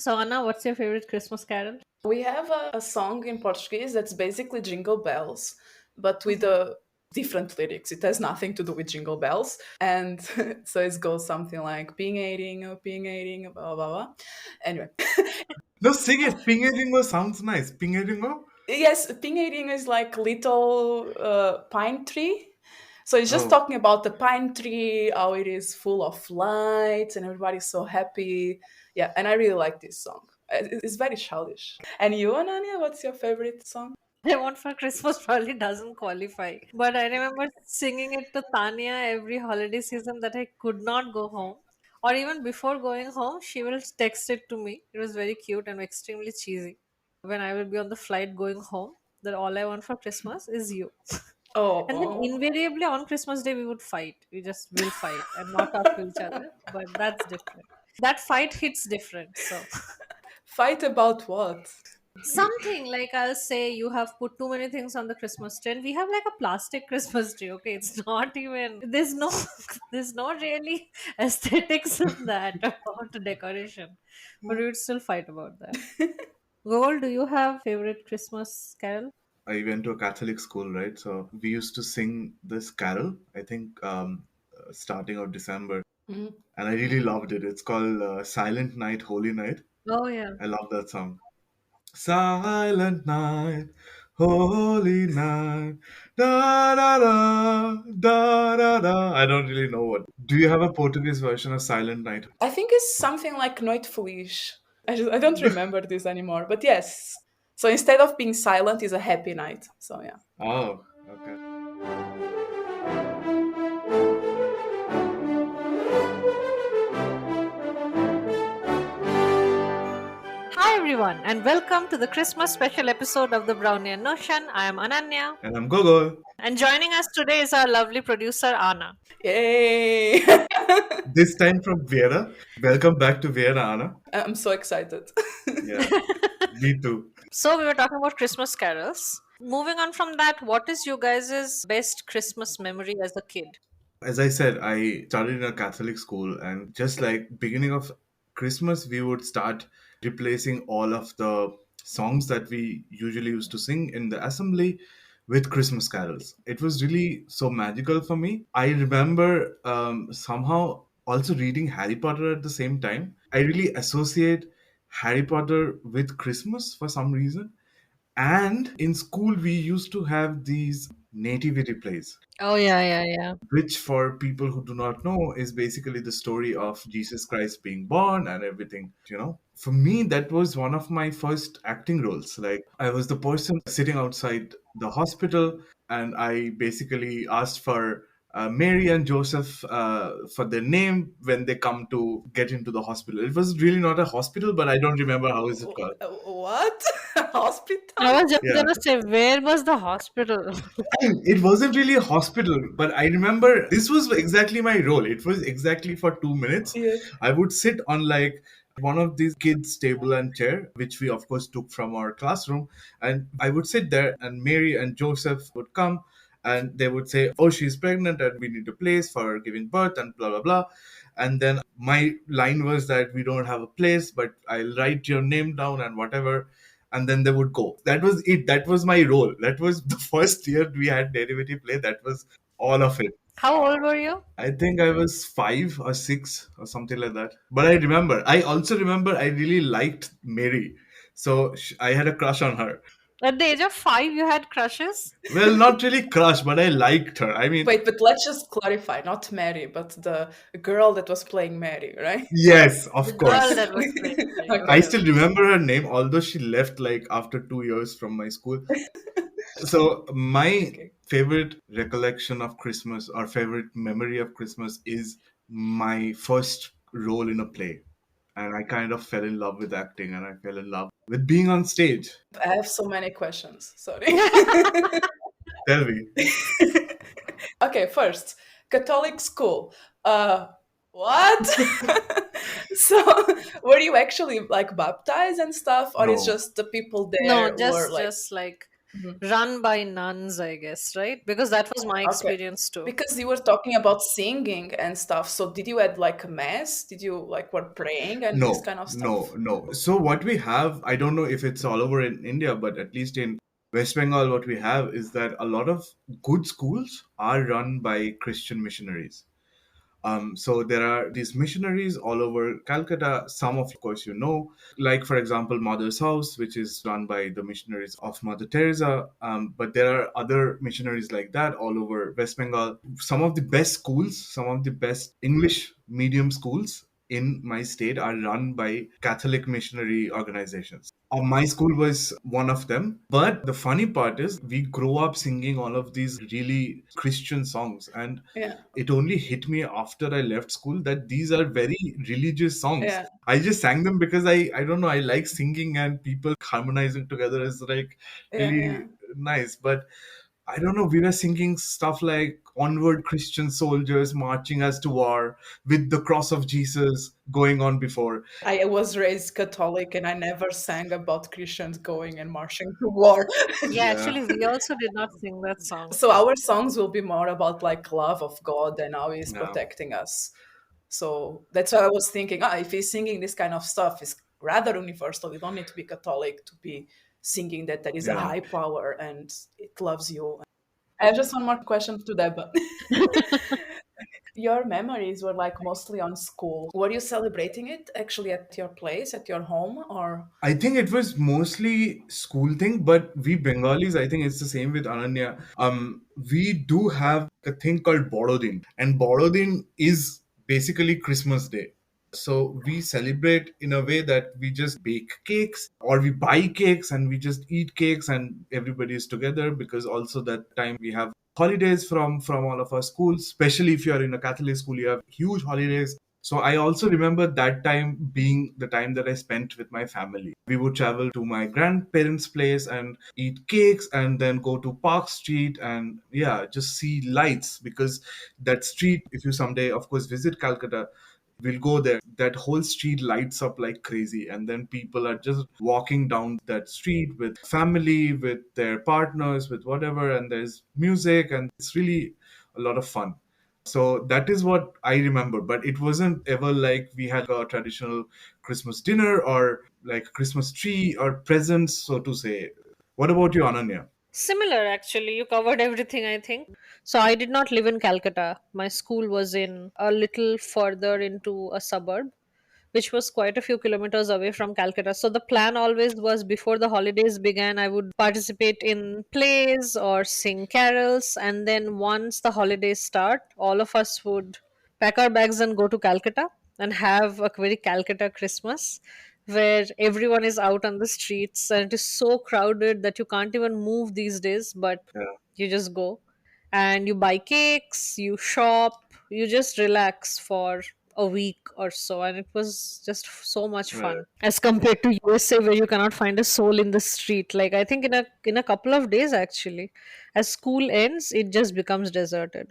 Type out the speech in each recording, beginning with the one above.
So, Anna, what's your favorite Christmas carol? We have a song in Portuguese that's basically Jingle Bells, but with Mhm. a different lyrics. It has nothing to do with Jingle Bells. And so it goes something like ping blah, blah, blah. Anyway, No, sing it. Pingadingo sounds nice. Pingadingo? yes, ping is like little pine tree. So it's just Oh, talking about the pine tree, how it is full of lights and everybody's so happy. Yeah, and I really like this song. It's very childish. And you, Ananya, what's your favorite song? I Want for Christmas probably doesn't qualify. But I remember singing it to Tanya every holiday season that I could not go home. Or even before going home, she will text it to me. It was very cute and extremely cheesy. When I will be on the flight going home, that all I want for Christmas is you. And then Oh, invariably on Christmas Day we would fight. We just will fight and not talk to each other. But that's different. That fight hits different. So fight about what? something like I'll say you have put too many things on the Christmas tree. And we have like a plastic Christmas tree. Okay, it's not even there's no there's not really aesthetics in that about the decoration. But we would still fight about that. Gogol, do you have favorite Christmas carol? I went to a Catholic school, right? So we used to sing this carol, I think, starting of December. Mhm. And I really loved it. It's called Silent Night, Holy Night. Oh yeah. I love that song. Silent night, holy night, da da da, da da da. I don't really know what. Do you have a Portuguese version of Silent Night? I think it's something like Noite Feliz. I don't remember this anymore, but yes. So instead of being silent, it's a happy night. So yeah. Oh, okay. Hi everyone, and welcome to the Christmas special episode of the Brownian Notion. I am Ananya, And I'm Gogo. and joining us today is our lovely producer Anna. Yay! This time from Vienna. Welcome back to Vienna, Anna. I'm so excited. Yeah, me too. So we were talking about Christmas carols. Moving on from that, what is you guys' best Christmas memory as a kid? As I said, I studied in a Catholic school, and just like beginning of Christmas, we would start replacing all of the songs that we usually used to sing in the assembly with Christmas carols. It was really so magical for me. I remember somehow also reading Harry Potter at the same time. I really associate Harry Potter with Christmas for some reason. And in school, we used to have these nativity plays, Oh yeah, yeah, yeah. which for people who do not know is basically the story of Jesus Christ being born and everything. For me, that was one of my first acting roles. Like, I was the person sitting outside the hospital, and I basically asked for Mary and Joseph for their name when they come to get into the hospital. It was really not a hospital, but I don't remember how is it called. What? Hospital? I was just Yeah. gonna say, where was the hospital? It wasn't really a hospital, but I remember this was exactly my role. It was exactly for 2 minutes. Yeah. I would sit on like one of these kids' table and chair, which we of course took from our classroom, and I would sit there, and Mary and Joseph would come, and they would say, "Oh, she's pregnant, and we need a place for giving birth," and blah blah blah. And then my line was that we don't have a place, but I'll write your name down and whatever, and then they would go. That was it. That was my role. That was the first year we had derivative play. That was all of it. How old were you? I think I was 5 or 6 or something like that. But I remember. I also remember I really liked Mary, so I had a crush on her. At the age of 5, you had crushes? Well, not really crush, but I liked her. I mean, Wait, but let's just clarify, not Mary, but the girl that was playing Mary, right? yes, The of girl course. that was playing. I Okay. still remember her name, although she left like after 2 years from my school. So my Okay. favorite recollection of Christmas or favorite memory of Christmas is my first role in a play. And I kind of fell in love with acting and I fell in love with being on stage. I have so many questions. Sorry. Tell me. Okay, first, Catholic school. What? So, were you actually like baptized and stuff, or it's No. just the people No, there were just like, just like Mhm. run by nuns, I guess, right? Because that was my Okay. experience too. Because you were talking about singing and stuff, so did you had like a mass? Did you like were praying and this No, kind of no, stuff? no. So what we have, I don't know if it's all over in India, but at least in West Bengal, what we have is that a lot of good schools are run by Christian missionaries. So there are these missionaries all over Calcutta. Some of course, you know, like for example, Mother's House, which is run by the missionaries of Mother Teresa. But there are other missionaries like that all over West Bengal. Some of the best schools, some of the best English medium schools in my state are run by Catholic missionary organizations. My school was one of them. But the funny part is, we grow up singing all of these really Christian songs. And Yeah. it only hit me after I left school that these are very religious songs. Yeah. I just sang them because I don't know, I like singing and people harmonizing together is like Yeah. really Yeah. nice. But I don't know, we were singing stuff like Onward Christian Soldiers Marching Us to War with the cross of Jesus going on before. I was raised Catholic and I never sang about Christians going and marching to war. Yeah, Yeah, actually, we also did not sing that song. So our songs will be more about like love of God and how he's yeah, protecting us. So that's why I was thinking, if he's singing this kind of stuff, it's rather universal. You don't need to be Catholic to be singing that there is a yeah. high power and it loves you. I have just one more question to Deba. Your memories were like mostly on school. Were you celebrating it actually at your place, at your home, or? I think it was mostly school thing, but we Bengalis, I think it's the same with Ananya. We do have a thing called Borodin, and Borodin is basically Christmas Day. So we celebrate in a way that we just bake cakes or we buy cakes and we just eat cakes and everybody is together, because also that time we have holidays from all of our schools, especially if you are in a Catholic school, you have huge holidays. So I also remember that time being the time that I spent with my family. We would travel to my grandparents' place and eat cakes and then go to Park Street and yeah, just see lights, because that street, if you someday of course visit Calcutta, we'll go there. That whole street lights up like crazy, and then people are just walking down that street with family, with their partners, with whatever, and there's music, and it's really a lot of fun. So that is what I remember, but it wasn't ever like we had a traditional Christmas dinner or like Christmas tree or presents, so to say. What about you, Ananya? Similar, actually. You covered everything, I think. So I did not live in Calcutta. My school was in a little further into a suburb, which was quite a few kilometers away from Calcutta. So the plan always was, before the holidays began, I would participate in plays or sing carols. And then once the holidays start, all of us would pack our bags and go to Calcutta and have a very Calcutta Christmas, where everyone is out on the streets and it is so crowded that you can't even move these days, but Yeah, you just go and you buy cakes, you shop, you just relax for a week or so, and it was just so much right. fun as compared to USA, where you cannot find a soul in the street. Like, I think in a couple of days, actually, as school ends, it just becomes deserted.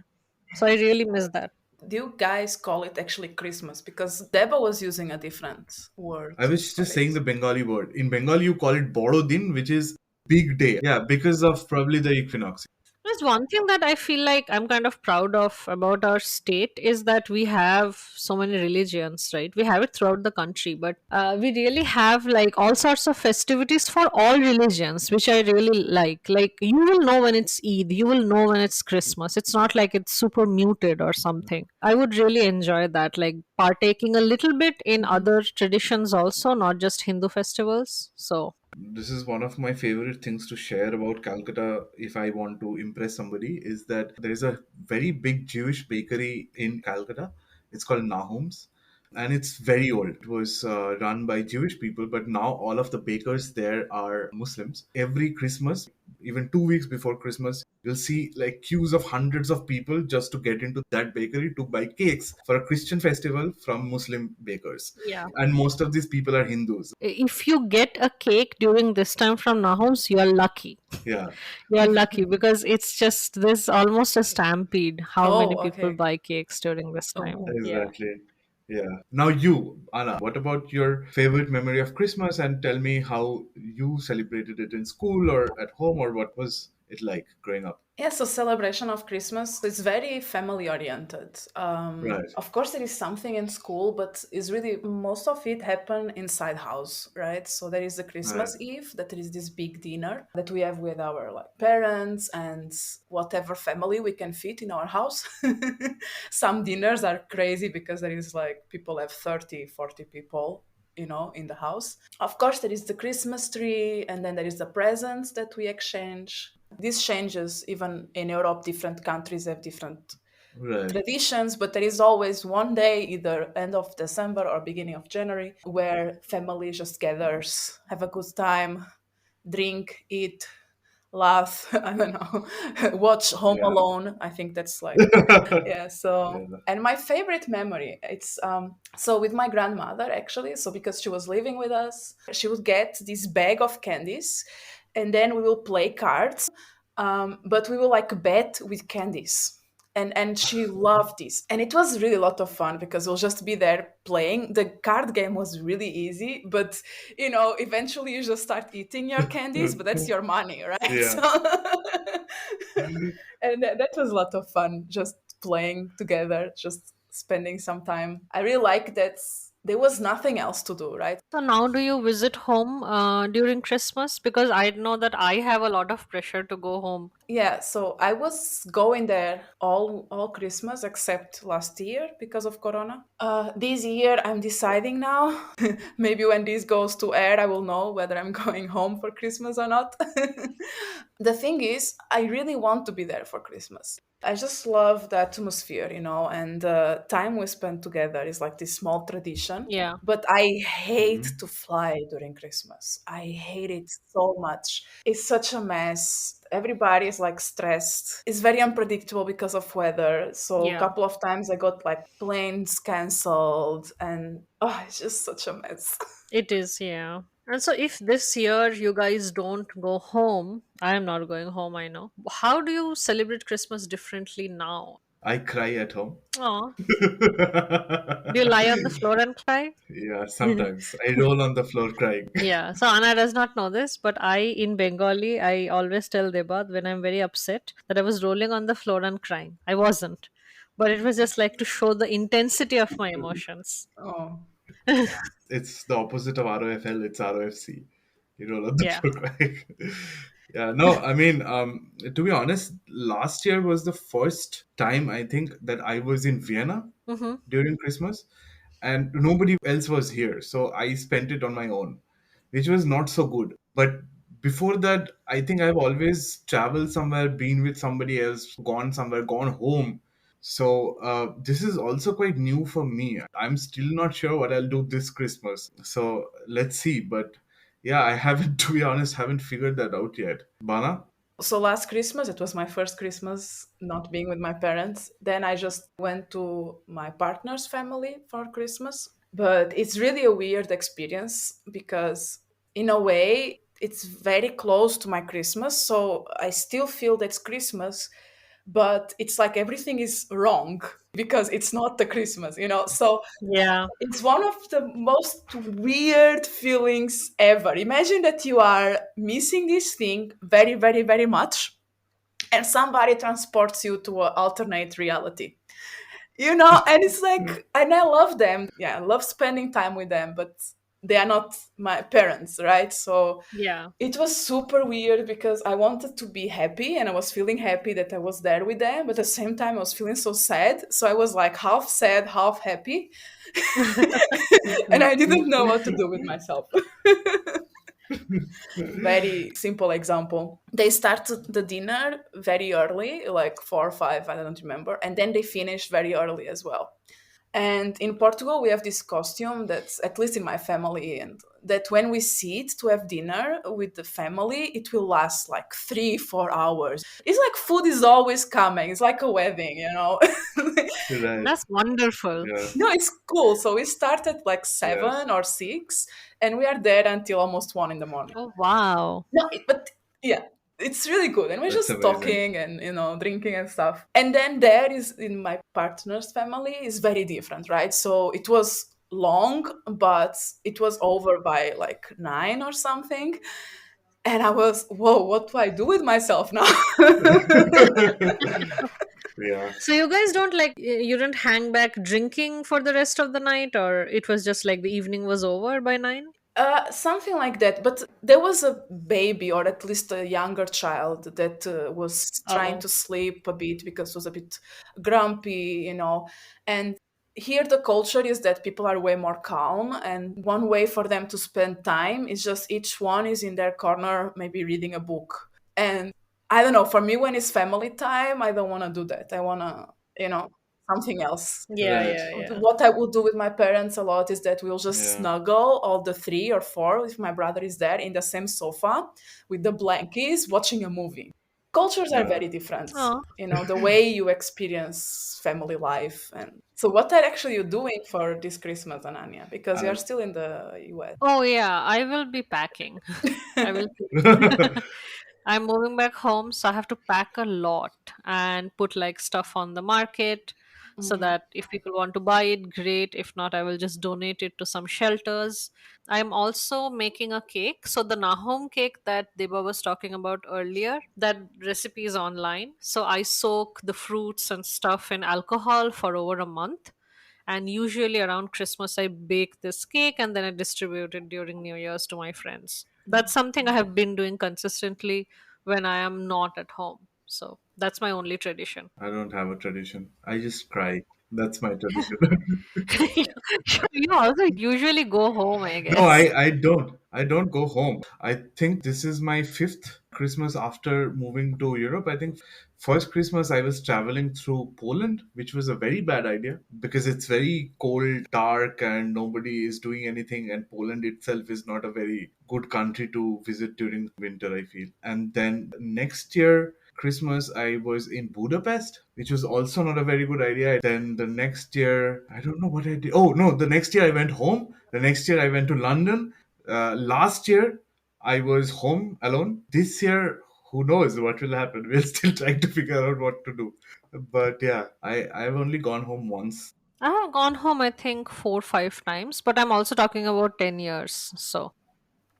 So I really miss that. Do you guys call it actually Christmas? Because Deba was using a different word I was for just it. saying the Bengali word. In Bengali, you call it Boro Din, which is big day. Yeah, because of probably the equinox. There's one thing that I feel like I'm kind of proud of about our state is that we have so many religions, right? We have it throughout the country, but we really have like all sorts of festivities for all religions, which I really like. Like, you will know when it's Eid, you will know when it's Christmas. It's not like it's super muted or something. I would really enjoy that, like partaking a little bit in Mhm. other traditions also, not just Hindu festivals. So This is one of my favorite things to share about Calcutta if I want to impress somebody, is that there is a very big Jewish bakery in Calcutta. It's called Nahum's, and it's very old. It was run by Jewish people, but now all of the bakers there are Muslims. Every Christmas, even 2 weeks before Christmas, you'll see like queues of hundreds of people just to get into that bakery to buy cakes for a Christian festival from Muslim bakers. yeah, And most of these people are Hindus. if you get a cake during this time from Nahum's, you are lucky. Yeah. You're lucky because it's just there's almost a stampede how many Oh, people okay. buy cakes during this time. Oh, Yeah. Exactly. Yeah. Now you, Anna, what about your favorite memory of Christmas and tell me how you celebrated it in school or at home or what was it like growing up? Yeah, so celebration of Christmas is very family oriented. Right. Of course, there is something in school, but is really most of it happen inside house, right? So there is the Right. Christmas Eve, that there is this big dinner that we have with our like parents and whatever family we can fit in our house. Some dinners are crazy because there is like people have 30, 40 people, in the house. Of course, there is the Christmas tree, and then there is the presents that we exchange. This changes even in Europe. Different countries have different Right. traditions, but there is always one day, either end of December or beginning of January, where family just gathers, have a good time, drink, eat, laugh. I don't know, watch Home Yeah. Alone. I think that's like, yeah. So, Yeah. and my favorite memory, it's so with my grandmother actually. So because she was living with us, she would get this bag of candies, and then we will play cards, but we will like bet with candies. And she loved this, and it was really a lot of fun because we'll just be there playing. The card game was really easy, but eventually you just start eating your candies, but that's your money, right? Yeah. So and that was a lot of fun, just playing together, just spending some time. I really like that there was nothing else to do, right? So now do you visit home during Christmas? Because I know that I have a lot of pressure to go home. Yeah, so I was going there all Christmas except last year because of Corona. This year I'm deciding now. Maybe when this goes to air, I will know whether I'm going home for Christmas or not. The thing is, I really want to be there for Christmas. I just love the atmosphere, and the time we spend together is like this small tradition. Yeah. But I hate Mhm. to fly during Christmas. I hate it so much. It's such a mess. Everybody is like stressed. It's very unpredictable because of weather. So a Yeah. couple of times I got like planes cancelled, and it's just such a mess. It is, yeah. And so if this year you guys don't go home, I am not going home, I know. How do you celebrate Christmas differently now? I cry at home. Oh, do you lie on the floor and cry? Yeah, sometimes I roll on the floor crying. Yeah, so Anna does not know this, but in Bengali, I always tell Debad when I'm very upset that I was rolling on the floor and crying. I wasn't, but it was just like to show the intensity of my emotions. Oh. It's the opposite of ROFL, it's ROFC. You roll on the Yeah. floor crying. Yeah, no, I mean, to be honest, last year was the first time I think that I was in Vienna Mm-hmm. during Christmas, and nobody else was here. So I spent it on my own, which was not so good. But before that, I think I've always traveled somewhere, been with somebody else, gone somewhere, gone home. So this is also quite new for me. I'm still not sure what I'll do this Christmas. So let's see. But yeah, I haven't, to be honest, haven't figured that out yet. Bana? So last Christmas, it was my first Christmas not being with my parents. Then I just went to my partner's family for Christmas. But it's really a weird experience because, in a way, it's very close to my Christmas. So I still feel that's Christmas, but it's like everything is wrong because it's not the Christmas. So Yeah. it's one of the most weird feelings ever. Imagine that you are missing this thing very, very, very much, and somebody transports you to an alternate reality. And it's like, and I love them. Yeah, I love spending time with them, but they are not my parents, right? So Yeah. it was super weird because I wanted to be happy and I was feeling happy that I was there with them, but at the same time I was feeling so sad. So I was like half sad, half happy. And I didn't know what to do with myself. Very simple example. They started the dinner very early, like 4 or 5, I don't remember, and then they finished very early as well. And in Portugal, we have this costume that's, at least in my family, and that when we sit to have dinner with the family, it will last like 3, 4 hours. It's like food is always coming. It's like a wedding. Right. That's wonderful. Yeah. No, it's cool. So we start at like Yes. 7 or 6, and we are there until almost 1 in the morning. Oh, wow. No, but yeah. it's really good, and we're That's just amazing. talking and drinking and stuff. And then there is, in my partner's family, is very different, right? So it was long, but it was over by like 9 or something, and I was, whoa, what do I do with myself now? Yeah. So you guys don't like you don't hang back drinking for the rest of the night, or it was just like the evening was over by 9? Something like that. But there was a baby, or at least a younger child, that was trying Oh. to sleep a bit because was a bit grumpy, And here the culture is that people are way more calm, and one way for them to spend time is just each one is in their corner, maybe reading a book. And I don't know, for me, when it's family time, I don't want to do that. I want to, something else. Yeah, Right. yeah, yeah. What I would do with my parents a lot is that we'll just Yeah. snuggle, all the three or four, if my brother is there, in the same sofa with the blankets, watching a movie. Cultures are Yeah. very different, Oh. the way you experience family life. And so, what are actually you doing for this Christmas, Ananya? Because you are I, still in the US. Oh yeah, I will be packing. I will. I'm moving back home, so I have to pack a lot and put like stuff on the market so Mm. that if people want to buy it, great. If not, I will just donate it to some shelters. I'm also making a cake. So the Nahom cake that Deba was talking about earlier, that recipe is online. So I soak the fruits and stuff in alcohol for over a month, and usually around Christmas I bake this cake and then I distribute it during New Year's to my friends. That's something I have been doing consistently when I am not at home. So that's my only tradition. I don't have a tradition. I just cry. That's my tradition. You also usually go home, I No, guess. I don't. I don't go home. I think this is my fifth Christmas after moving to Europe. I think first Christmas I was traveling through Poland, which was a very bad idea because it's very cold, dark, and nobody is doing anything. And Poland itself is not a very good country to visit during winter, I feel. And then next year, Christmas, I was in Budapest, which was also not a very good idea. Then the next year, I don't know what I did. Oh, no, the next year I went home. The next year I went to London. Last year I was home alone. This year, who knows what will happen? We're still trying to figure out what to do. But yeah, I've only gone home once. I have gone home, I think, 4 5 times, but I'm also talking about 10 years. So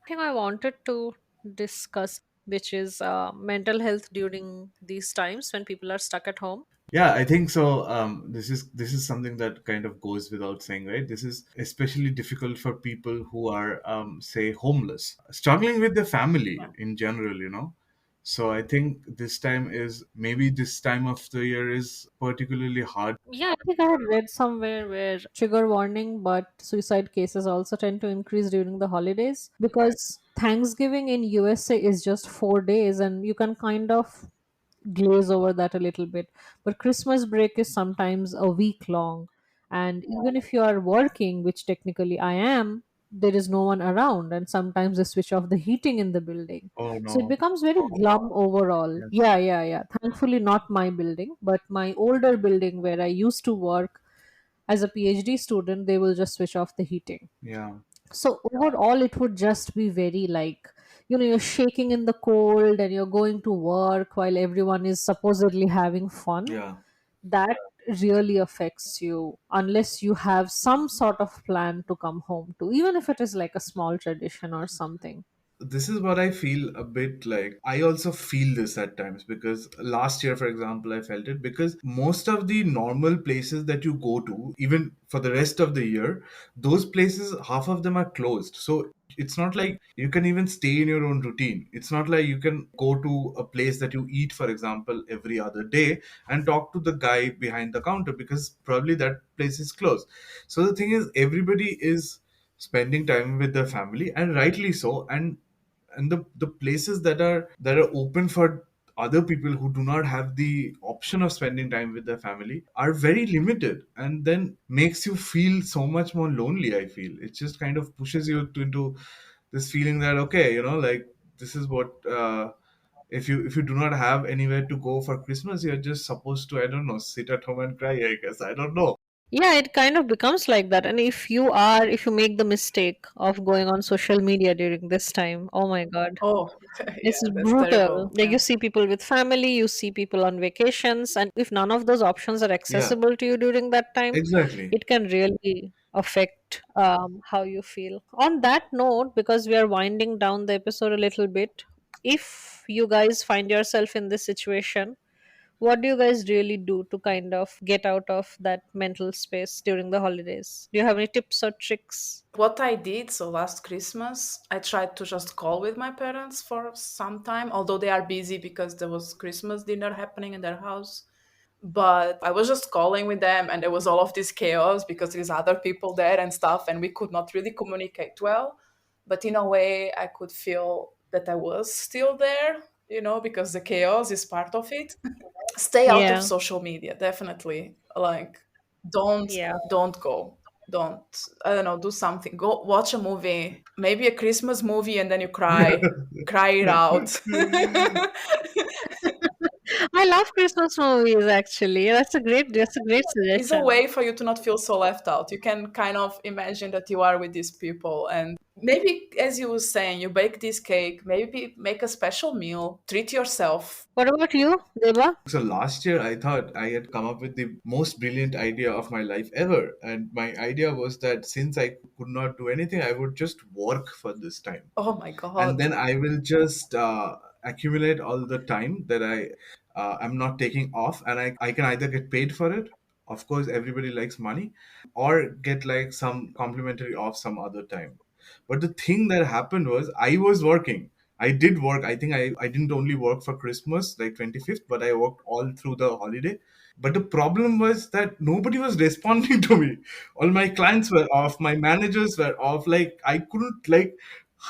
thing I wanted to discuss, which is mental health during these times when people are stuck at home. Yeah, I think so. This is something that kind of goes without saying, right? This is especially difficult for people who are, say, homeless, struggling with their family in general. So I think this time of the year is particularly hard. Yeah, I think I had read somewhere where trigger warning, but suicide cases also tend to increase during the holidays because Thanksgiving in USA is just 4 days and you can kind of glaze over that a little bit. But Christmas break is sometimes a week long. And even if you are working, which technically I am, there is no one around. And sometimes they switch off the heating in the building. Oh So it no. becomes very glum overall. Yeah. Yeah, yeah, yeah. Thankfully, not my building, but my older building where I used to work as a PhD student, they will just switch off the heating. Yeah. So overall, it would just be very like, you're shaking in the cold and you're going to work while everyone is supposedly having fun. Yeah. That really affects you unless you have some sort of plan to come home to, even if it is like a small tradition or something. This is what I feel a bit like. I also feel this at times because last year, for example, I felt it because most of the normal places that you go to, even for the rest of the year, those places, half of them are closed. So it's not like you can even stay in your own routine. It's not like you can go to a place that you eat, for example, every other day and talk to the guy behind the counter because probably that place is closed. So the thing is, everybody is spending time with their family, and rightly so. And the places that are open for other people who do not have the option of spending time with their family are very limited, and then makes you feel so much more lonely. I feel it just kind of pushes you into this feeling that, okay, like, this is what, if you do not have anywhere to go for Christmas, you're just supposed to, I don't know, sit at home and cry, I guess. I don't know. Yeah, it kind of becomes like that. And if you make the mistake of going on social media during this time, oh my God, Oh, it's yeah, that's brutal. terrible. Like Yeah. you see people with family, you see people on vacations, and if none of those options are Yeah, accessible to you during that time, exactly. it can really affect how you feel. On that note, because we are winding down the episode a little bit, if you guys find yourself in this situation, what do you guys really do to kind of get out of that mental space during the holidays? Do you have any tips or tricks? What I did, so last Christmas, I tried to just call with my parents for some time, although they are busy because there was Christmas dinner happening in their house. But I was just calling with them, and there was all of this chaos because there's other people there and stuff, and we could not really communicate well. But in a way, I could feel that I was still there, because the chaos is part of it. Stay out of Yeah, social media, definitely. Like, don't yeah. don't go. Don't, I don't know, do something. Go watch a movie, maybe a Christmas movie, and then you cry it out. I love Christmas movies actually. That's a great It's a suggestion. way for you to not feel so left out. You can kind of imagine that you are with these people, and maybe, as you were saying, you bake this cake, maybe make a special meal, treat yourself. What about you, Deba? So last year, I thought I had come up with the most brilliant idea of my life ever. And my idea was that since I could not do anything, I would just work for this time. Oh my And god. then I will just accumulate all the time that am not taking off, and I can either get paid for it. Of course, everybody likes money, or get like some complimentary off some other time. But the thing that happened was I was working. I did work. I think I didn't only work for Christmas, like 25th, but I worked all through the holiday. But the problem was that nobody was responding to me. All my clients were off, my managers were off. Like I couldn't like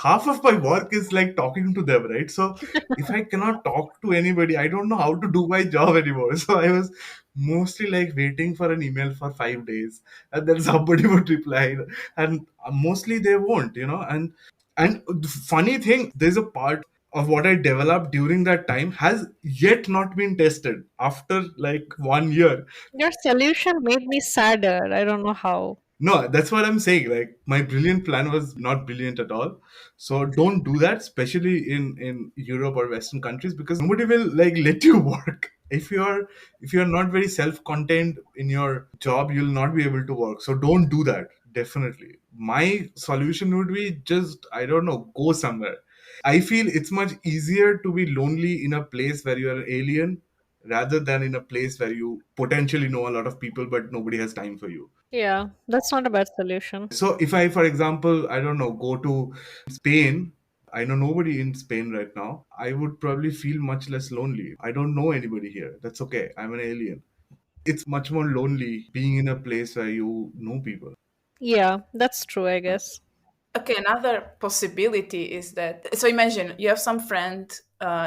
half of my work is like talking to them, right? So if I cannot talk to anybody, I don't know how to do my job anymore. So I was mostly like waiting for an email for 5 days, and then somebody would reply, and mostly they won't, and the funny thing, there's a part of what I developed during that time has yet not been tested after like 1 year. Your solution made me sadder. I don't know how. No, that's what I'm saying. Like my brilliant plan was not brilliant at all. So don't do that, especially in Europe or Western countries, because nobody will like let you work. If you're not very self-contained in your job, you'll not be able to work. So don't do that. Definitely. My solution would be just, I don't know, go somewhere. I feel it's much easier to be lonely in a place where you're an alien rather than in a place where you potentially know a lot of people but nobody has time for you. Yeah, that's not a bad solution. So if I, for example, I don't know, go to Spain, I know nobody in Spain right now, I would probably feel much less lonely. I don't know anybody here. That's okay. I'm an alien. It's much more lonely being in a place where you know people. Yeah, that's true, I guess. Okay, another possibility is that, so imagine you have some friend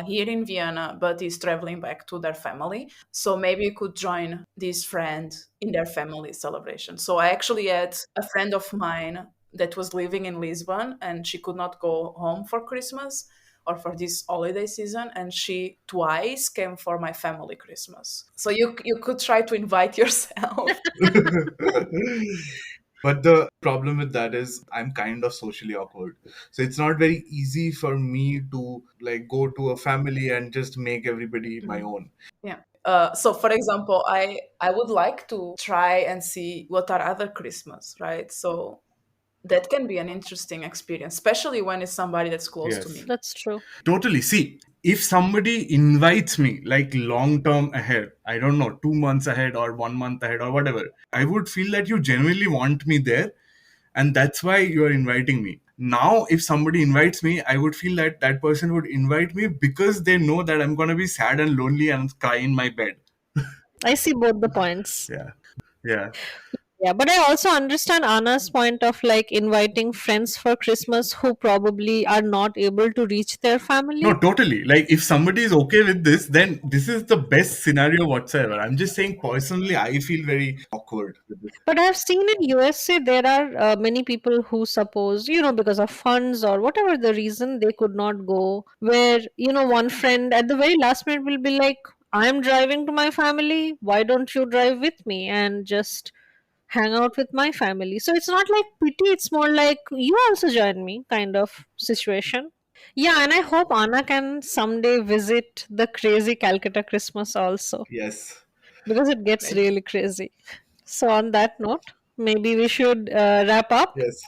here in Vienna, but is traveling back to their family. So maybe you could join this friend in their family celebration. So I actually had a friend of mine that was living in Lisbon, and she could not go home for Christmas or for this holiday season, and she twice came for my family Christmas. So you could try to invite yourself. But the problem with that is I'm kind of socially awkward. So it's not very easy for me to like go to a family and just make everybody my Mhm. own. Yeah. So, for example, I would like to try and see what are other Christmas, right? So that can be an interesting experience, especially when it's somebody that's close to Yes. me. That's true. Totally. See, if somebody invites me like long term ahead, I don't know, 2 months ahead or 1 month ahead or whatever, I would feel that you genuinely want me there, and that's why you are inviting me. Now, if somebody invites me, I would feel that that person would invite me because they know that I'm going to be sad and lonely and cry in my bed. I see both the points. Yeah. Yeah. Yeah, but I also understand Anna's point of like inviting friends for Christmas who probably are not able to reach their No, family. totally. Like, if somebody is okay with this, then this is the best scenario whatsoever. I'm just saying, personally, I feel very awkward with this. But I've seen in USA there are many people who suppose, because of funds or whatever the reason they could not go. Where, one friend at the very last minute will be like, I'm driving to my family. Why don't you drive with me? And just hang out with my family. So it's not like pity, it's more like you also join me kind of situation. Yeah, and I hope Anna can someday visit the crazy Calcutta Christmas also, Yes. because it gets Maybe. really crazy. So, on that note, maybe we should wrap up. Yes.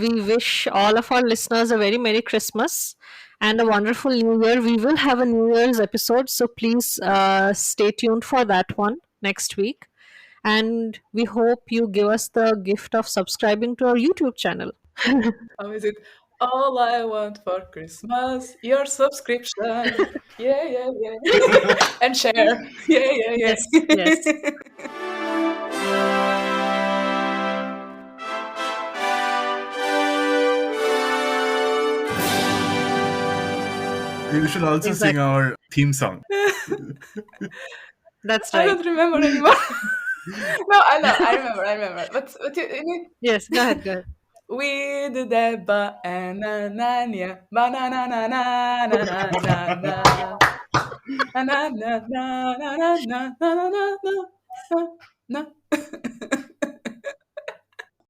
We wish all of our listeners a very Merry Christmas and a wonderful New Year. We will have a New Year's episode, so please stay tuned for that one next week. And we hope you give us the gift of subscribing to our YouTube channel. How is it? All I want for Christmas, your subscription. Yeah, yeah, yeah. And share. Yeah, yeah, Yes, yes. yeah. You should also sing Exactly. our theme song. That's I right. don't remember anymore. No, I know, I remember. But you, Yes, go ahead, go ahead. with Deba and Ananya, banana na na na na na na. Na na na na na na na na na na na.